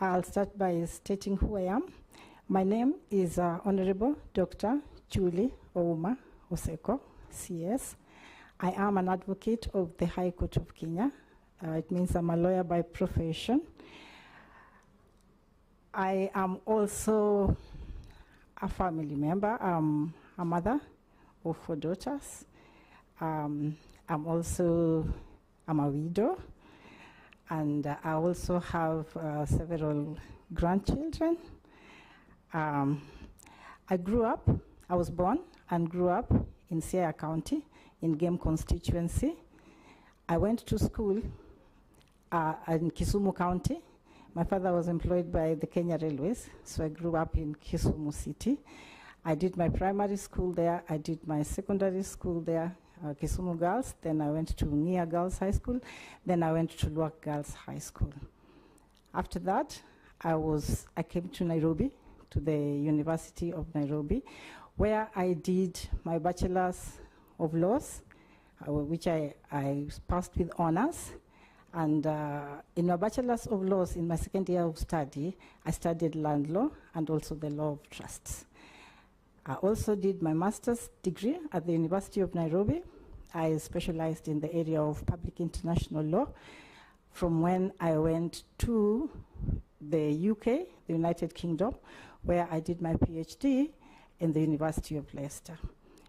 I'll start by stating who I am. My name is Honorable Dr. Julie Ouma Oseko, CS. I am an advocate of the High Court of Kenya. It means I'm a lawyer by profession. I am also a family member. I'm a mother of 4 daughters. I'm a widow, and I also have several grandchildren. I was born and grew up in Siaya County, in Game constituency. I went to school in Kisumu County. My father was employed by the Kenya Railways, so I grew up in Kisumu City. I did my primary school there. I did my secondary school there, Kisumu Girls. Then I went to Nia Girls High School. Then I went to Luak Girls High School. After that, I came to Nairobi, to the University of Nairobi, where I did my Bachelor's of Laws, which I passed with honors. And in my Bachelor's of Laws, in my second year of study, I studied land law and also the law of trusts. I also did my master's degree at the University of Nairobi. I specialized in the area of public international law, from when I went to the UK, the United Kingdom, where I did my PhD in the University of Leicester.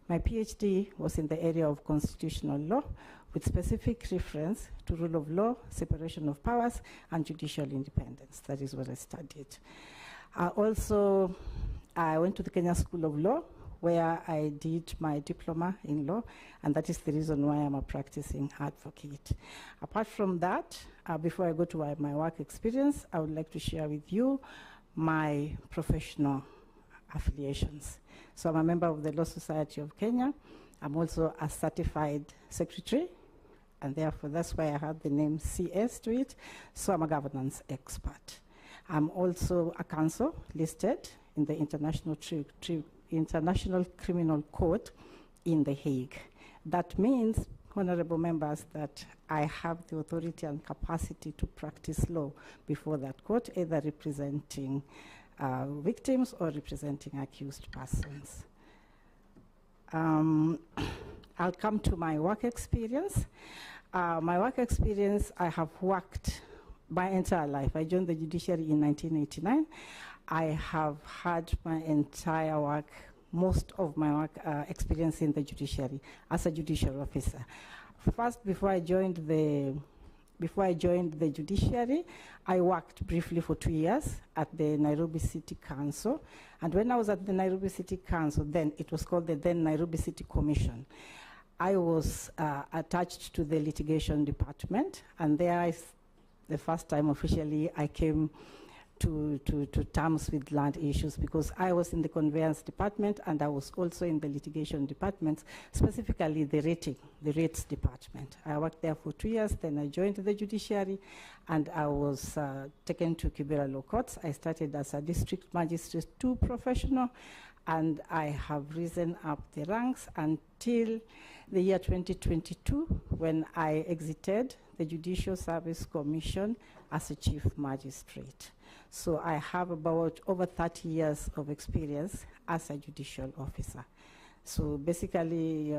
My PhD was in the area of constitutional law, with specific reference to rule of law, separation of powers, and judicial independence. That is what I studied. I went to the Kenya School of Law, where I did my diploma in law, and that is the reason why I'm a practicing advocate. Apart from that, before I go to my work experience, I would like to share with you my professional affiliations. So I'm a member of the Law Society of Kenya. I'm also a certified secretary, and therefore that's why I have the name CS to it. So I'm a governance expert. I'm also a counsel listed in the International Criminal Court in The Hague. That means, honorable members, that I have the authority and capacity to practice law before that court, either representing victims or representing accused persons. I'll come to my work experience. My work experience, I have worked my entire life. I joined the judiciary in 1989. I have had my entire work, most of my work experience in the judiciary as a judicial officer. First, before I joined the judiciary, I worked briefly for 2 years at the Nairobi City Council. And when I was at the Nairobi City Council, then it was called the then Nairobi City Commission. I was attached to the litigation department, and there is the first time officially I came to terms with land issues, because I was in the conveyance department and I was also in the litigation department, specifically the rates department. I worked there for 2 years, then I joined the judiciary, and I was taken to Kibera Law Courts. I started as a district magistrate 2 professional, and I have risen up the ranks until the year 2022, when I exited the Judicial Service Commission as a chief magistrate. So I have about over 30 years of experience as a judicial officer. So basically,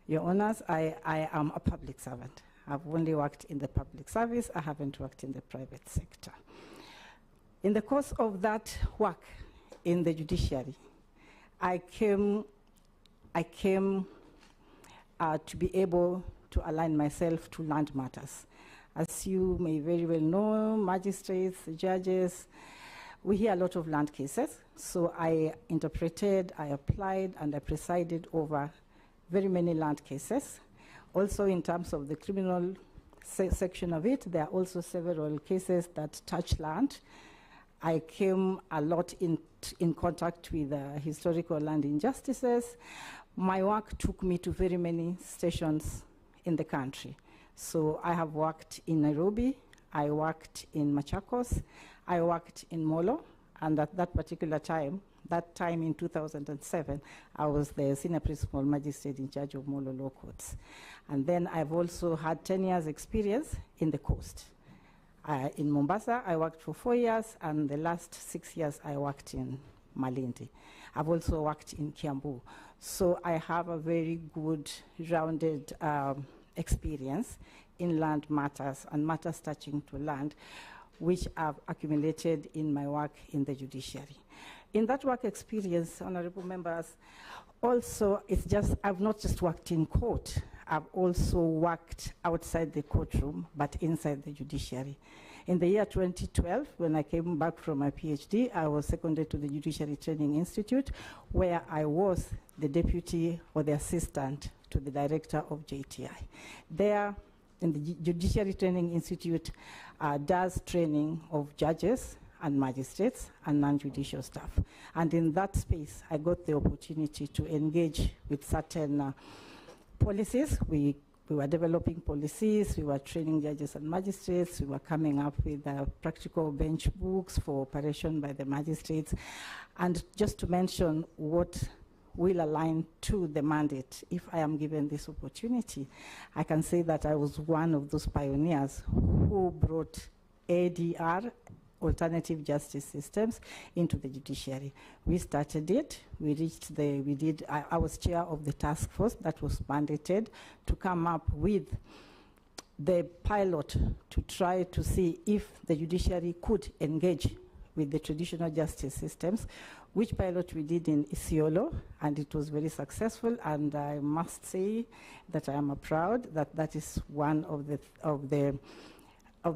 Your Honors, I am a public servant. I've only worked in the public service. I haven't worked in the private sector. In the course of that work in the judiciary, I came to be able to align myself to land matters. As you may very well know, magistrates, judges, we hear a lot of land cases. So I interpreted, I applied, and I presided over very many land cases. Also, in terms of the criminal section of it, there are also several cases that touch land. I came a lot in contact with historical land injustices. My work took me to very many stations in the country. So I have worked in Nairobi, I worked in Machakos, I worked in Molo, and at that particular time, in 2007, I was the senior principal magistrate in charge of Molo Law Courts. And then I've also had 10 years experience in the coast. In Mombasa, I worked for 4 years, and the last 6 years I worked in Malindi. I've also worked in Kiambu. So I have a very good, rounded experience in land matters and matters touching to land, which I've accumulated in my work in the judiciary. In that work experience, honorable members, also, it's just, I've not just worked in court, I've also worked outside the courtroom, but inside the judiciary. In the year 2012, when I came back from my PhD, I was seconded to the Judiciary Training Institute, where I was the deputy or the assistant to the director of JTI. There, in the Judiciary Training Institute, does training of judges and magistrates and non-judicial staff. And in that space, I got the opportunity to engage with certain policies. We were developing policies, we were training judges and magistrates, we were coming up with practical bench books for operation by the magistrates. And just to mention what will align to the mandate, if I am given this opportunity, I can say that I was one of those pioneers who brought ADR, alternative justice systems, into the judiciary. We started it, I was chair of the task force that was mandated to come up with the pilot to try to see if the judiciary could engage with the traditional justice systems, which pilot we did in Isiolo, and it was very successful, and I must say that I am proud that that is one of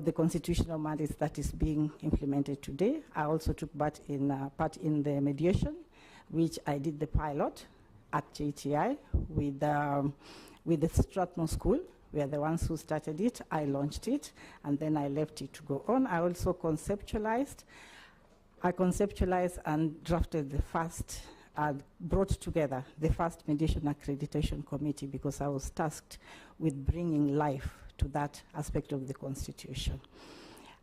the constitutional mandates that is being implemented today. I also took part in the mediation, which I did the pilot at JTI with the Strathmore School. We are the ones who started it. I launched it, and then I left it to go on. I also conceptualized and drafted the first, brought together the first mediation accreditation committee, because I was tasked with bringing life to that aspect of the Constitution.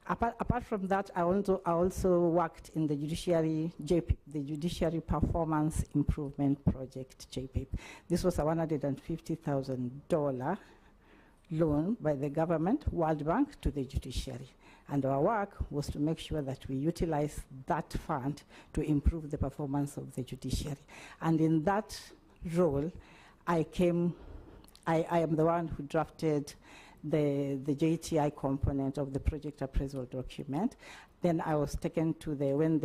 Apart from that, I also worked in the judiciary, JPIP, the Judiciary Performance Improvement Project, JPIP. This was a $150,000 loan by the government, World Bank, to the judiciary. And our work was to make sure that we utilize that fund to improve the performance of the judiciary. And in that role, I am the one who drafted the JTI component of the project appraisal document. Then I was taken to when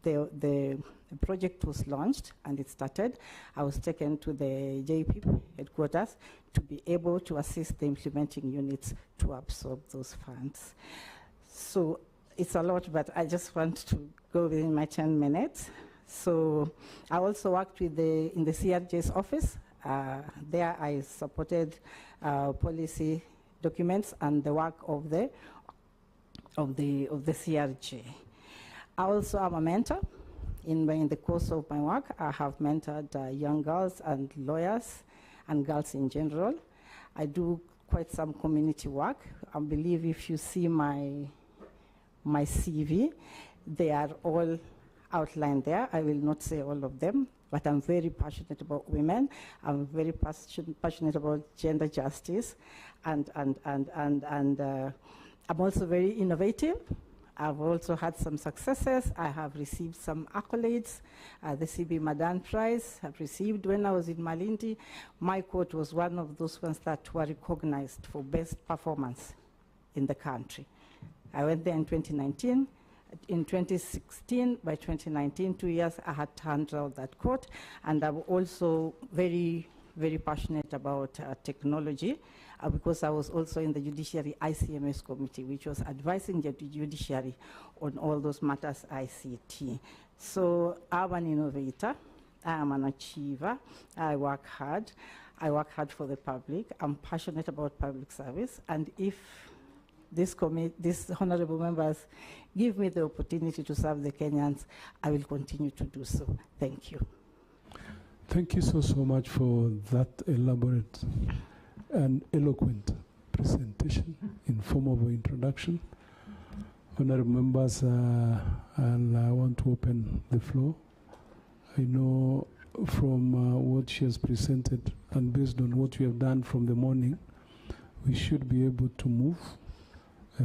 the project was launched and it started, I was taken to the JPIP headquarters to be able to assist the implementing units to absorb those funds. So it's a lot, but I just want to go within my 10 minutes. So I also worked in the CRJ's office. There I supported policy documents and the work of the CRJ. I also am a mentor. In the course of my work, I have mentored young girls and lawyers and girls in general. I do quite some community work. I believe if you see my CV, they are all outlined there. I will not say all of them, but I'm very passionate about women. I'm very passionate about gender justice, and I'm also very innovative. I've also had some successes. I have received some accolades. The CB Madan Prize I've received when I was in Malindi. My court was one of those ones that were recognized for best performance in the country. I went there in 2019. In 2016, by 2019, 2 years, I had turned out that court, and I'm also very, very passionate about technology, because I was also in the Judiciary ICMS Committee, which was advising the judiciary on all those matters ICT. So I'm an innovator, I am an achiever, I work hard for the public, I'm passionate about public service, and if these honorable members give me the opportunity to serve the Kenyans, I will continue to do so. Thank you. Thank you so much for that elaborate and eloquent presentation in form of an introduction. Honorable members, and I want to open the floor. I know from what she has presented and based on what we have done from the morning, we should be able to move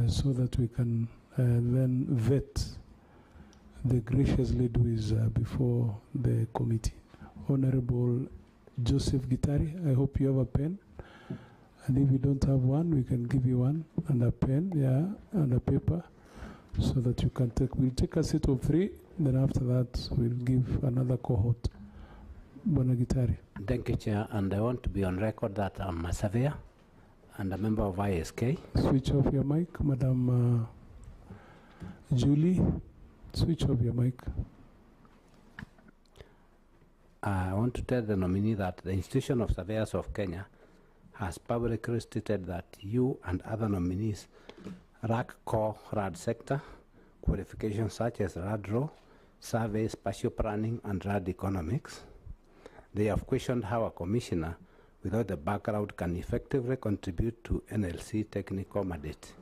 so that we can then vet the gracious lead who is before the committee. Honorable Joseph Gitari, I hope you have a pen. And if you don't have one, we can give you one and a pen, and a paper, so that you can take. We'll take a set of 3, then after that, we'll give another cohort. Bwana Gitari. Thank you, Chair. And I want to be on record that I'm a surveyor and a member of ISK. Switch off your mic, Madam Julie. Switch off your mic. I want to tell the nominee that the Institution of Surveyors of Kenya has publicly stated that you and other nominees lack core RAD sector qualifications such as RAD Law, Survey, Spatial Planning, and RAD Economics. They have questioned how a commissioner without the background can effectively contribute to NLC technical mandate.